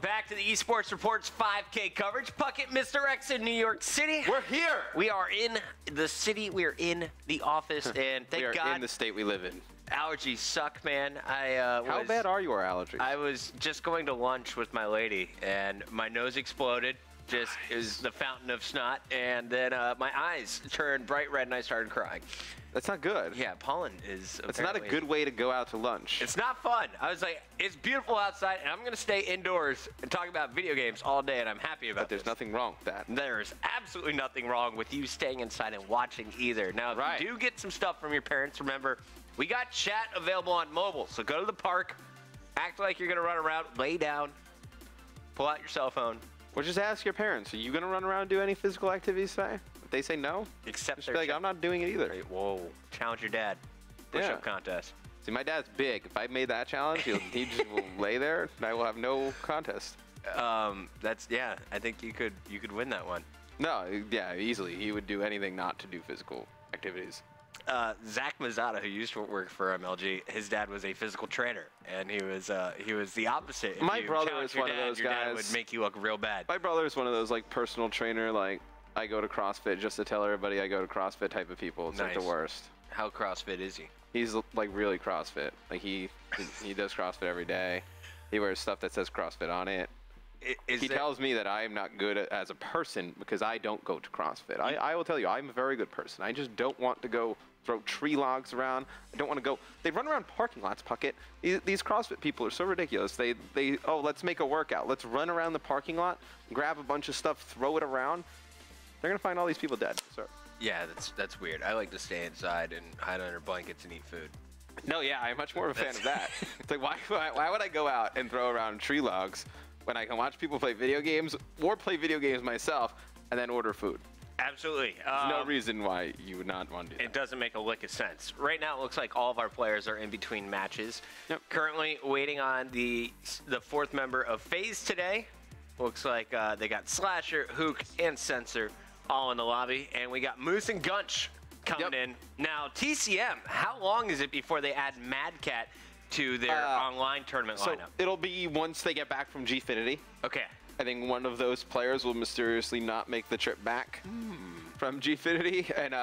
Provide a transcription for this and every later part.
back to the Esports Report's 5K coverage. Puckett, Mr. X in New York City. We're here. We are in the city. We are in the office, and thank God. We are in the state we live in. Allergies suck, man. How bad are your allergies? I was just going to lunch with my lady, and my nose exploded. Just is the fountain of snot, and then my eyes turned bright red, and I started crying. That's not good. Yeah, pollen is. It's not a good way to go out to lunch. It's not fun. I was like, it's beautiful outside, and I'm going to stay indoors and talk about video games all day, and I'm happy about it. But there's nothing wrong with that. There's absolutely nothing wrong with you staying inside and watching either. Now, if you do get some stuff from your parents, remember, we got chat available on mobile. So go to the park, act like you're going to run around, lay down, pull out your cell phone. Or just ask your parents, are you going to run around and do any physical activities today? If they say no, just be like, I'm not doing it either. Whoa, challenge your dad. Push-up contest. See, my dad's big. If I made that challenge, he just will lay there, and I will have no contest. Yeah, I think you could win that one. No, yeah, easily. He would do anything not to do physical activities. Zach Mazzata, who used to work for MLG, his dad was a physical trainer, and he was the opposite. My brother is one of those your guys. Dad would make you look real bad. My brother is one of those like personal trainer, like I go to CrossFit just to tell everybody I go to CrossFit type of people. It's like the worst. How CrossFit is he? He's like really CrossFit. Like he does CrossFit every day. He wears stuff that says CrossFit on it. He tells me that I am not good as a person because I don't go to CrossFit. I will tell you, I'm a very good person. I just don't want to go throw tree logs around. I don't want to go. They run around parking lots, Puckett. These CrossFit people are so ridiculous. Oh, let's make a workout. Let's run around the parking lot, grab a bunch of stuff, throw it around. They're going to find all these people dead. Sir. Yeah, that's weird. I like to stay inside and hide under blankets and eat food. No, yeah, I'm much more of a fan of that. It's like, why would I go out and throw around tree logs when I can watch people play video games or play video games myself and then order food? Absolutely. There's no reason why you would not want to do that. It doesn't make a lick of sense. Right now, it looks like all of our players are in between matches. Yep. Currently waiting on the fourth member of FaZe today. Looks like they got Slasher, Hook, and Sensor all in the lobby. And we got Moose and Gunch coming in. Now, TCM, how long is it before they add Mad Cat to their online tournament lineup? It'll be once they get back from Gfinity. Okay. I think one of those players will mysteriously not make the trip back from Gfinity, and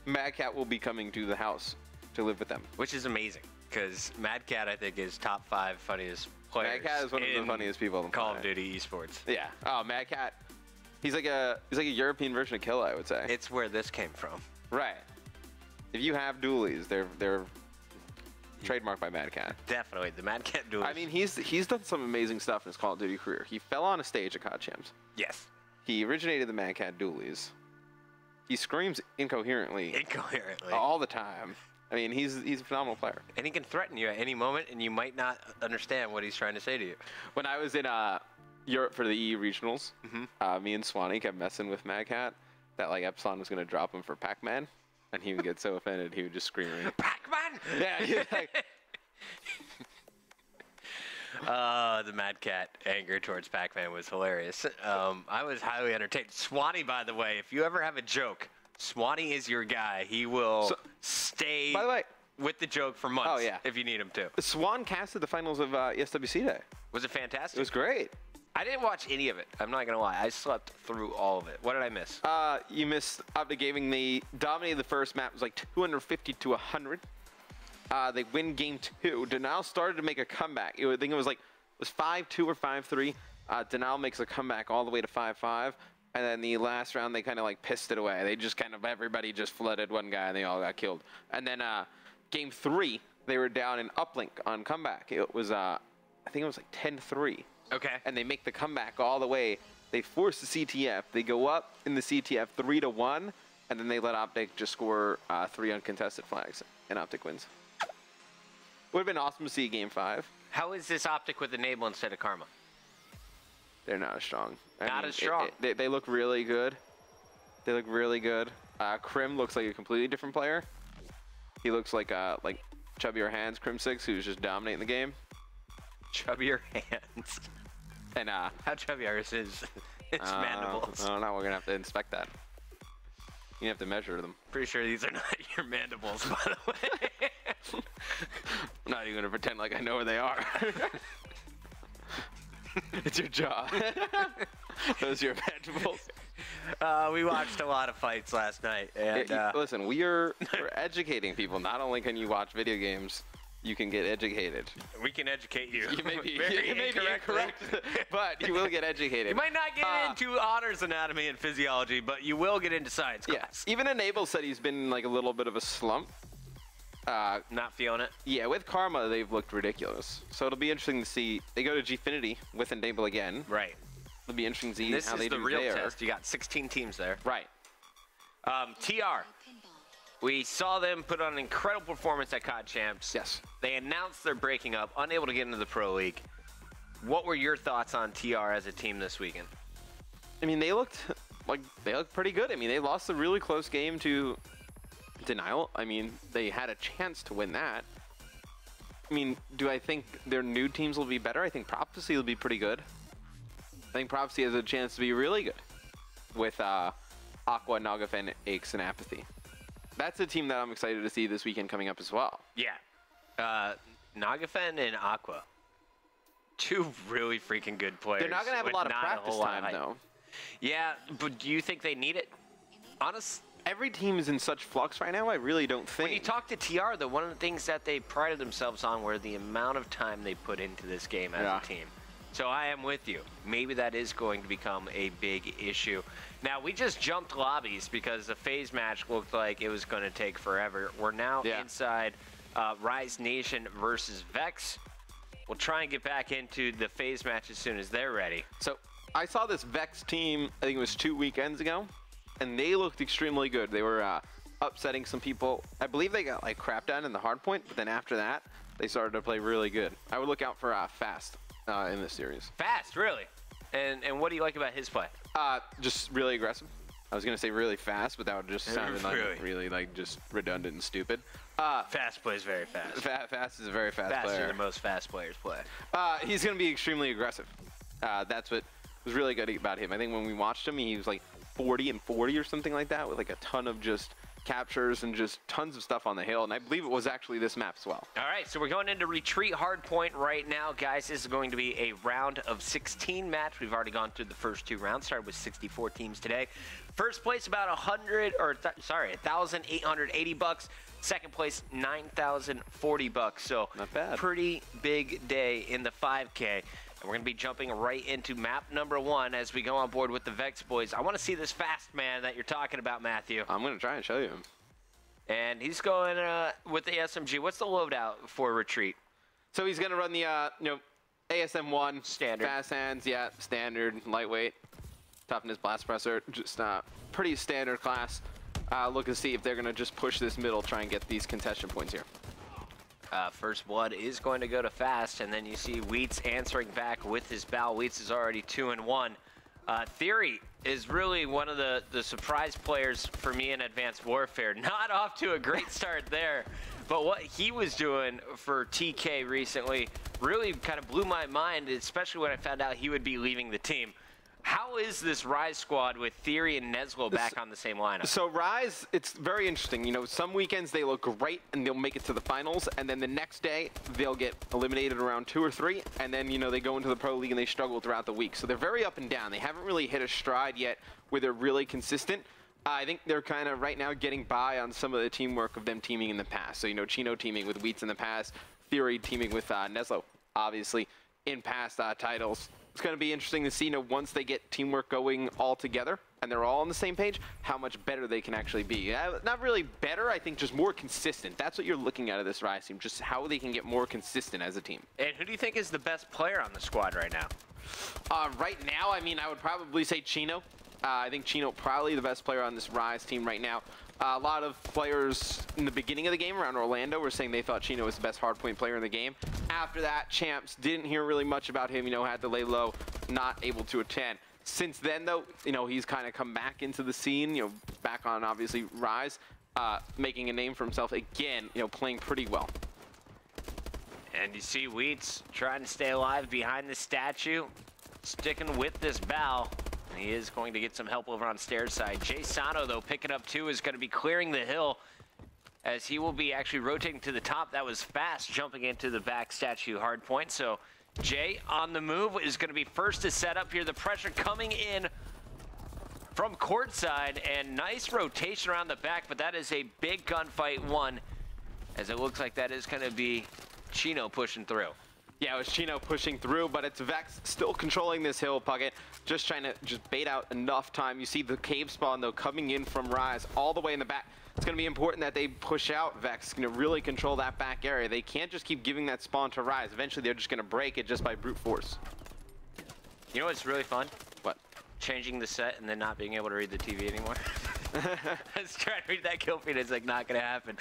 Mad Cat will be coming to the house to live with them. Which is amazing, because Mad Cat, I think, is top 5 funniest players. Mad Cat is one of the funniest people in Call of Duty Esports. Yeah. Oh, Mad Cat. He's like a European version of Killa, I would say. It's where this came from. Right. If you have dualies, they're trademarked by Mad Cat. Definitely, the Mad Cat duels. I mean, he's done some amazing stuff in his Call of Duty career. He fell on a stage at COD Champs. Yes. He originated the Mad Cat dualies. He screams incoherently. Incoherently. All the time. I mean, he's a phenomenal player. And he can threaten you at any moment, and you might not understand what he's trying to say to you. When I was in Europe for the EU regionals, me and Swanee kept messing with Mad Cat that like Epsilon was going to drop him for Pac-Man. And he would get so offended, he would just scream at me. Pac-Man! Yeah, like... The Mad Cat anger towards Pac-Man was hilarious. I was highly entertained. Swanee, by the way, if you ever have a joke, Swanee is your guy. He will stay by the way, with the joke for months if you need him to. Swan casted the finals of ESWC Day. Was it fantastic? It was great. I didn't watch any of it. I'm not going to lie. I slept through all of it. What did I miss? You missed Optic Gaming. They dominated the first map. It was like 250 to 100. They win game 2. Denial started to make a comeback. I think it was 5-2 or 5-3. Denial makes a comeback all the way to 5-5. And then the last round, they kind of like pissed it away. They just kind of, everybody just flooded one guy and they all got killed. And then game 3, they were down in uplink on comeback. It was, I think it was like 10-3. Okay. And they make the comeback all the way. They force the CTF. They go up in the CTF 3-1, and then they let Optic just score 3 uncontested flags, and Optic wins. Would have been awesome to see game 5. How is this Optic with Enable instead of Karma? They're not as strong. Not as strong. They look really good. They look really good. Krim looks like a completely different player. He looks like chubbier hands Krim 6, who's just dominating the game. Chubbier hands. And how chubby are his mandibles? I don't know. We're gonna have to inspect that. You have to measure them. Pretty sure these are not your mandibles, by the way. I'm not even gonna pretend like I know where they are. It's your jaw. Those are your vegetables. We watched a lot of fights last night. And, listen, we're educating people. Not only can you watch video games, you can get educated. We can educate you. You may be incorrect, but you will get educated. You might not get into honors anatomy and physiology, but you will get into science class. Even Enable said he's been in like a little bit of a slump. Not feeling it? Yeah, with Karma, they've looked ridiculous. So it'll be interesting to see. They go to Gfinity with Enable again. Right. It'll be interesting to see this how they do there. This is the real test. You got 16 teams there. Right. TR. We saw them put on an incredible performance at COD Champs. Yes. They announced they're breaking up, unable to get into the Pro League. What were your thoughts on TR as a team this weekend? I mean, they looked pretty good. I mean, they lost a really close game to Denial. I mean, they had a chance to win that. I mean, do I think their new teams will be better? I think Prophecy will be pretty good. I think Prophecy has a chance to be really good with Aqua, Nagafen, Aches, and Apathy. That's a team that I'm excited to see this weekend coming up as well. Yeah. Nagafen and Aqua. Two really freaking good players. They're not going to have a lot of practice time, though. Yeah, but do you think they need it? Honest. Every team is in such flux right now, I really don't think. When you talk to TR, though, one of the things that they prided themselves on were the amount of time they put into this game as a team. So I am with you. Maybe that is going to become a big issue. Now, we just jumped lobbies because the FaZe match looked like it was going to take forever. We're now inside Rise Nation versus Vexx. We'll try and get back into the FaZe match as soon as they're ready. So I saw this Vexx team, I think it was 2 weekends ago, and they looked extremely good. They were upsetting some people. I believe they got like crap done in the hardpoint, but then after that, they started to play really good. I would look out for Fast in this series. Fast, really? And what do you like about his play? Just really aggressive. I was gonna say really fast, but that would just sound like really like just redundant and stupid. Fast plays very fast. Fast is a very fast player. Faster than most fast players play. He's gonna be extremely aggressive. That's what was really good about him. I think when we watched him, he was like 40 and 40 or something like that, with like a ton of just captures and just tons of stuff on the hill, and I believe it was actually this map as well. All right, so we're going into retreat hardpoint right now, guys. This is going to be a round of 16 match. We've already gone through the first 2 rounds. Started with 64 teams today. First place about 1,880 bucks. Second place 9,040 bucks. So not bad. Pretty big day in the 5K. And we're going to be jumping right into map number 1 as we go on board with the Vexx boys. I want to see this fast man that you're talking about, Matthew. I'm going to try and show you. And he's going with the SMG. What's the loadout for retreat? So he's going to run the ASM-1. Standard. Fast hands, yeah, standard, lightweight. Toughness, blast presser, just pretty standard class. Look to see if they're going to just push this middle, try and get these contestation points here. First blood is going to go to Fast, and then you see Wheats answering back with his bow. Wheats is already 2-1. Theory is really one of the surprise players for me in Advanced Warfare. Not off to a great start there, but what he was doing for TK recently really kind of blew my mind, especially when I found out he would be leaving the team. How is this Rise squad with Theory and Neslo back on the same lineup? So Rise, it's very interesting. You know, some weekends they look great and they'll make it to the finals, and then the next day they'll get eliminated around 2 or 3, and then, you know, they go into the Pro League and they struggle throughout the week. So they're very up and down. They haven't really hit a stride yet where they're really consistent. I think they're kind of right now getting by on some of the teamwork of them teaming in the past. So, you know, Chino teaming with Wheats in the past, Theory teaming with Neslo, obviously, in past titles. It's going to be interesting to see, you know, once they get teamwork going all together and they're all on the same page, how much better they can actually be. Not really better, I think just more consistent. That's what you're looking at of this Rise team, just how they can get more consistent as a team. And who do you think is the best player on the squad right now? Right now, I mean, I would probably say Chino. I think Chino probably the best player on this Rise team right now. A lot of players in the beginning of the game around Orlando were saying they thought Chino was the best hardpoint player in the game. After that, Champs didn't hear really much about him, you know, had to lay low, not able to attend. Since then, though, you know, he's kind of come back into the scene, you know, back on, obviously, Rise, making a name for himself again, you know, playing pretty well. And you see Wheats trying to stay alive behind the statue, sticking with this bow. He is going to get some help over on stairs side. Jay Sano, though, picking up 2, is going to be clearing the hill as he will be actually rotating to the top. That was Fast jumping into the back statue hard point. So Jay on the move is going to be first to set up here. The pressure coming in from courtside, and nice rotation around the back, but that is a big gunfight one, as it looks like that is going to be Chino pushing through. Yeah, it was Chino pushing through, but it's Vexx still controlling this hill, Puckett. Just trying to bait out enough time. You see the cave spawn, though, coming in from Rise all the way in the back. It's going to be important that they push out Vexx, going to really control that back area. They can't just keep giving that spawn to Rise. Eventually, they're just going to break it just by brute force. You know what's really fun? What? Changing the set and then not being able to read the TV anymore. I was trying to read that kill feed. It's like not going to happen.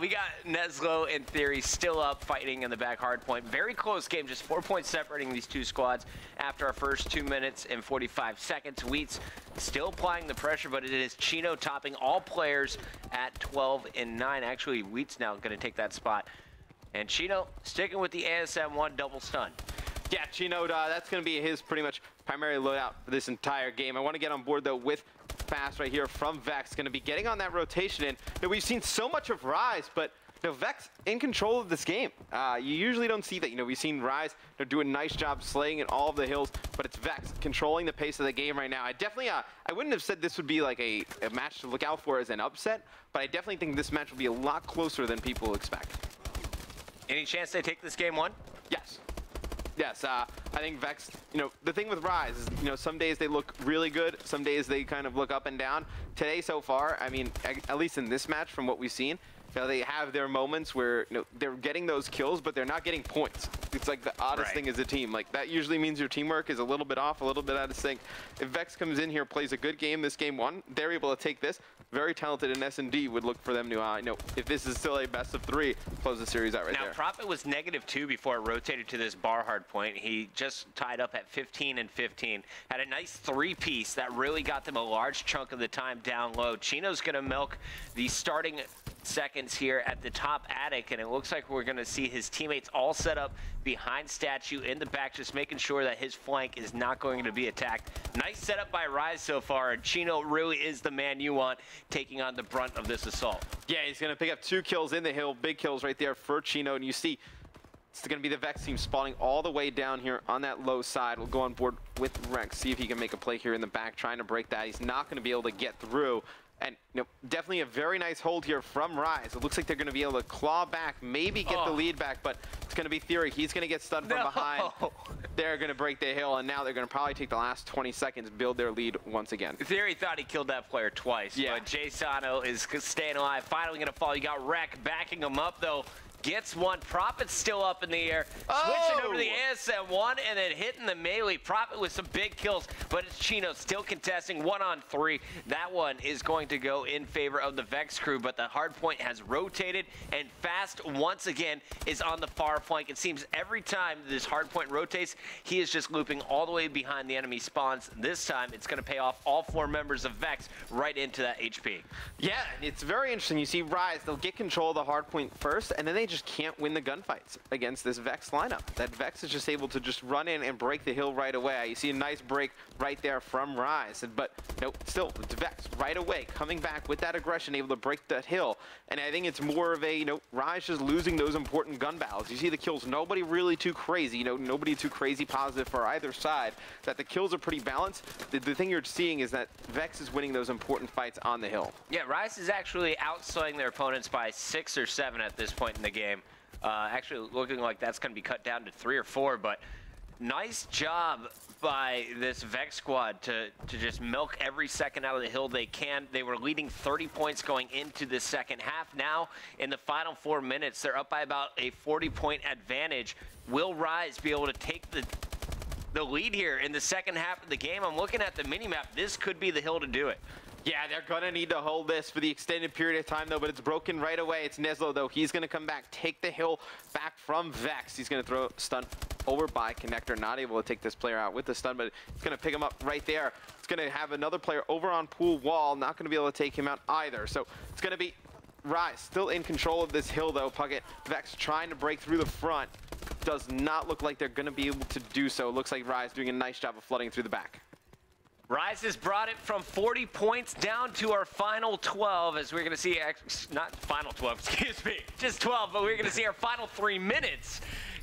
We got Neslo and Theory still up fighting in the back hardpoint. Very close game, just 4 points separating these two squads after our first 2 minutes and 45 seconds. Wheats still applying the pressure, but it is Chino topping all players at 12 and 9. Actually, Wheats now going to take that spot. And Chino sticking with the ASM-1 double stun. Yeah, Chino, that's going to be his pretty much primary loadout for this entire game. I want to get on board, though, with Fast right here from Vexx. Going to be getting on that rotation. And we've seen so much of Rise, but Vexx in control of this game. You usually don't see that. We've seen Rise do a nice job slaying in all of the hills, but it's Vexx controlling the pace of the game right now. I definitely, I wouldn't have said this would be like a match to look out for as an upset, but I definitely think this match will be a lot closer than people expect. Any chance they take this game one? Yes. Yes, I think Vexx, the thing with Rise is, some days they look really good, some days they kind of look up and down. Today so far, I mean, at least in this match from what we've seen, they have their moments where they're getting those kills, but they're not getting points. It's like the oddest thing as a team. Like, that usually means your teamwork is a little bit off, a little bit out of sync. If Vexx comes in here, plays a good game, this game one, they're able to take this. Very talented in S&D would look for them to, if this is still a best of 3, close the series out right there. Now, Prophet was -2 before it rotated to this bar hard point. He just tied up at 15 and 15. Had a nice 3-piece that really got them a large chunk of the time down low. Chino's going to milk the starting seconds here at the top attic, and it looks like we're going to see his teammates all set up behind Statue in the back, just making sure that his flank is not going to be attacked. Nice setup by Rise so far, and Chino really is the man you want taking on the brunt of this assault. Yeah, he's going to pick up 2 kills in the hill, big kills right there for Chino, and you see it's going to be the Vexx team spawning all the way down here on that low side. We'll go on board with Rex, see if he can make a play here in the back, trying to break that. He's not going to be able to get through. And definitely a very nice hold here from Rise. It looks like they're going to be able to claw back, maybe get the lead back, but it's going to be Theory. He's going to get stunned from behind. They're going to break the hill, and now they're going to probably take the last 20 seconds, build their lead once again. Theory thought he killed that player twice, but Jay Sano is staying alive. Finally going to fall. You got Rek backing him up, though. Gets one. Prophet's still up in the air. Switching over to the ASM-1 and then hitting the melee. Prophet with some big kills, but it's Chino still contesting 1-on-3. That one is going to go in favor of the Vexx crew, but the hard point has rotated, and Fast once again is on the far flank. It seems every time this hard point rotates, he is just looping all the way behind the enemy spawns. This time, it's going to pay off all 4 members of Vexx right into that HP. Yeah, it's very interesting. You see Rise, they'll get control of the hard point first, and then they just can't win the gunfights against this Vexx lineup. That Vexx is just able to just run in and break the hill right away. You see a nice break right there from Rise, but still Vexx right away coming back with that aggression, able to break that hill. And I think it's more of a Rise just losing those important gun battles. You see the kills, nobody really too crazy, nobody too crazy positive for either side. That the kills are pretty balanced. The thing you're seeing is that Vexx is winning those important fights on the hill. Yeah, Rise is actually outslaying their opponents by 6 or 7 at this point in the game. Actually looking like that's going to be cut down to 3 or 4, but nice job by this Vexx squad to just milk every second out of the hill they can. They were leading 30 points going into the second half. Now, in the final 4 minutes, they're up by about a 40-point advantage. Will Rise be able to take the lead here in the second half of the game? I'm looking at the minimap. This could be the hill to do it. Yeah, they're going to need to hold this for the extended period of time, though, but it's broken right away. It's Neslo, though. He's going to come back, take the hill back from Vexx. He's going to throw stun over by Connector, not able to take this player out with the stun, but it's going to pick him up right there. It's going to have another player over on pool wall, not going to be able to take him out either. So it's going to be Rise still in control of this hill, though. Puckett, Vexx trying to break through the front. Does not look like they're going to be able to do so. It looks like Rise doing a nice job of flooding through the back. Rise has brought it from 40 points down to our final 12, as we're going to see, not final 12, excuse me, just 12, but we're going to see our final 3 minutes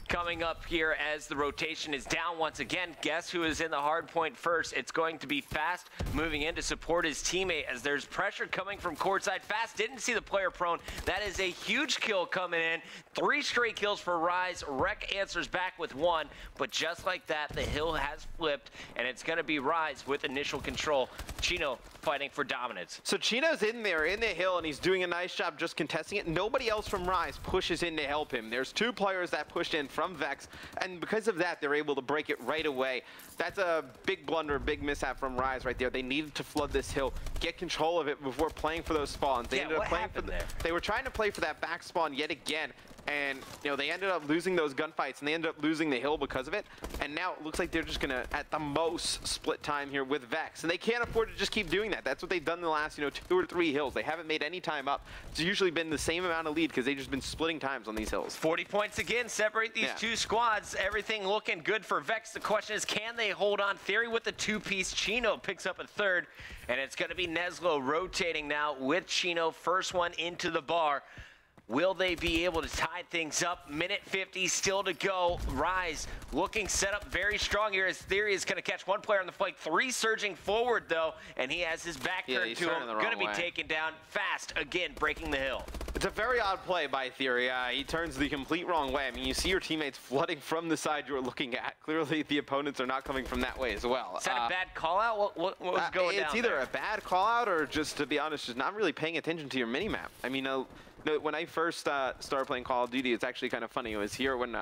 coming up here as the rotation is down once again. Guess who is in the hard point first? It's going to be Fast moving in to support his teammate as there's pressure coming from courtside. Fast didn't see the player prone. That is a huge kill coming in. 3 straight kills for Rise. Rec answers back with 1, but just like that, the hill has flipped, and it's going to be Rise with initial control. Chino fighting for dominance. So Chino's in there in the hill, and he's doing a nice job just contesting it. Nobody else from Rise pushes in to help him. There's 2 players that pushed in from Vexx, and because of that, they're able to break it right away. That's a big blunder, big mishap from Rise right there. They needed to flood this hill, get control of it before playing for those spawns. They ended up playing for there? They were trying to play for that back spawn yet again. And, you know, they ended up losing those gunfights, and they ended up losing the hill because of it. And now it looks like they're just going to, at the most, split time here with Vexx. And they can't afford to just keep doing that. That's what they've done in the last, 2 or 3 hills. They haven't made any time up. It's usually been the same amount of lead because they've just been splitting times on these hills. 40 points again, separate these 2 squads. Everything looking good for Vexx. The question is, can they hold on? Theory with the 2-piece. Chino picks up a 3rd. And it's going to be Neslo rotating now with Chino. First one into the bar. Will they be able to tie things up? Minute 50 still to go. Rise looking set up very strong here as Theory is going to catch 1 player on the flank. 3 surging forward though, and he has his back turned to him. Going to be taken down. Fast again, breaking the hill. It's a very odd play by Theory. He turns the complete wrong way. I mean, you see your teammates flooding from the side you're looking at. Clearly, the opponents are not coming from that way as well. Is that a bad call out? What was going down? It's either a bad call out or just, to be honest, just not really paying attention to your minimap. I mean, when I first started playing Call of Duty, it's actually kind of funny. It was here when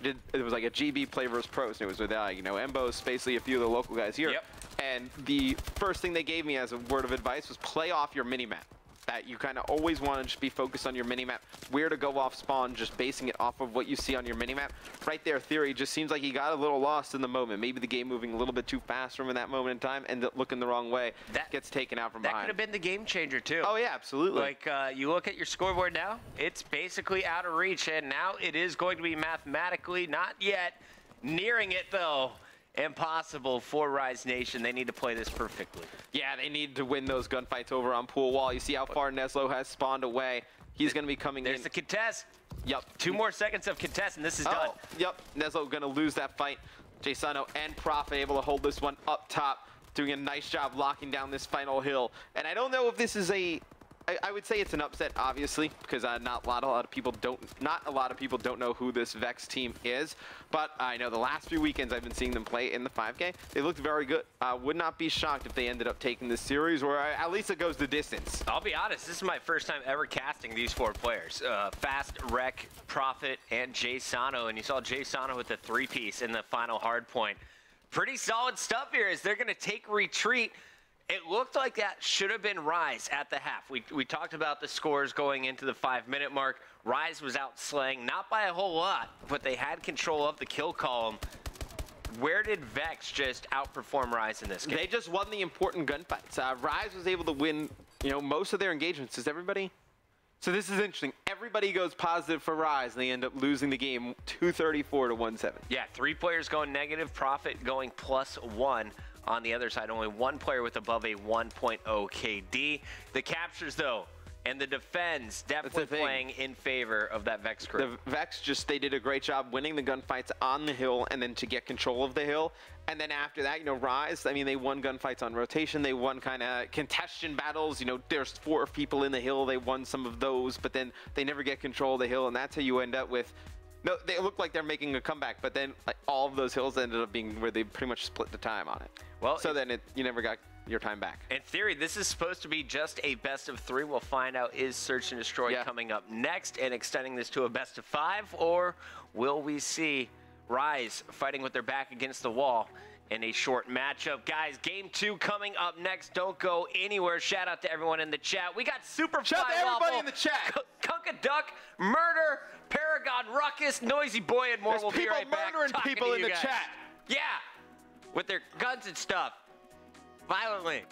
it was like a GB play versus pros, and it was with Embos, basically a few of the local guys here. Yep. And the first thing they gave me as a word of advice was play off your minimap. That you kind of always want to just be focused on your minimap, where to go off spawn, just basing it off of what you see on your minimap. Right there, Theory just seems like he got a little lost in the moment. Maybe the game moving a little bit too fast from in that moment in time, and looking the wrong way, that gets taken out from behind. That could have been the game changer too. Oh yeah, absolutely. Like you look at your scoreboard now, it's basically out of reach, and now it is going to be mathematically, not yet, nearing it though. Impossible for Rise Nation. They need to play this perfectly. Yeah, they need to win those gunfights over on pool wall. You see how far Neslo has spawned away. He's going to be coming in. There's the contest. Yep. 2 more seconds of contest, and this is done. Yep. Neslo going to lose that fight. Jsano and Prophet able to hold this one up top, doing a nice job locking down this final hill. And I don't know if this is I would say it's an upset, obviously, because not a lot of people don't know who this Vexx team is. But I know the last few weekends I've been seeing them play in the 5K. They looked very good. Would not be shocked if they ended up taking this series, or at least it goes the distance. I'll be honest, this is my first time ever casting these 4 players. Fast, Rec, Prophet, and Jsano. And you saw Jsano with the 3-piece in the final hard point. Pretty solid stuff here as they're going to take retreat. It looked like that should have been Rise at the half. We talked about the scores going into the 5-minute mark. Rise was out slaying, not by a whole lot, but they had control of the kill column. Where did Vexx just outperform Rise in this game? They just won the important gunfights. Rise was able to win, most of their engagements. Is everybody? So this is interesting. Everybody goes positive for Rise, and they end up losing the game 234 to 107. Yeah, 3 players going negative, Prophet going +1. On the other side, only 1 player with above a 1.0 KD. The captures, though, and the defends definitely playing in favor of that Vexx crew. The Vexx they did a great job winning the gunfights on the hill and then to get control of the hill. And then after that, Rise, I mean, they won gunfights on rotation. They won kind of contention battles. There's 4 people in the hill. They won some of those, but then they never get control of the hill, and that's how you end up with. No, they look like they're making a comeback, but then all of those hills ended up being where they pretty much split the time on it. Well, so then you never got your time back. In theory, this is supposed to be just a best of 3. We'll find out, is Search and Destroy coming up next and extending this to a best of 5, or will we see Rise fighting with their back against the wall in a short matchup? Guys, game 2 coming up next. Don't go anywhere. Shout out to everyone in the chat. We got Superfly Shout out to everybody in the chat. Kunka Duck, Murder, Paragon, Ruckus, Noisy Boy, and more. There's we'll be right back. Murdering people in the chat. Yeah, with their guns and stuff, violently.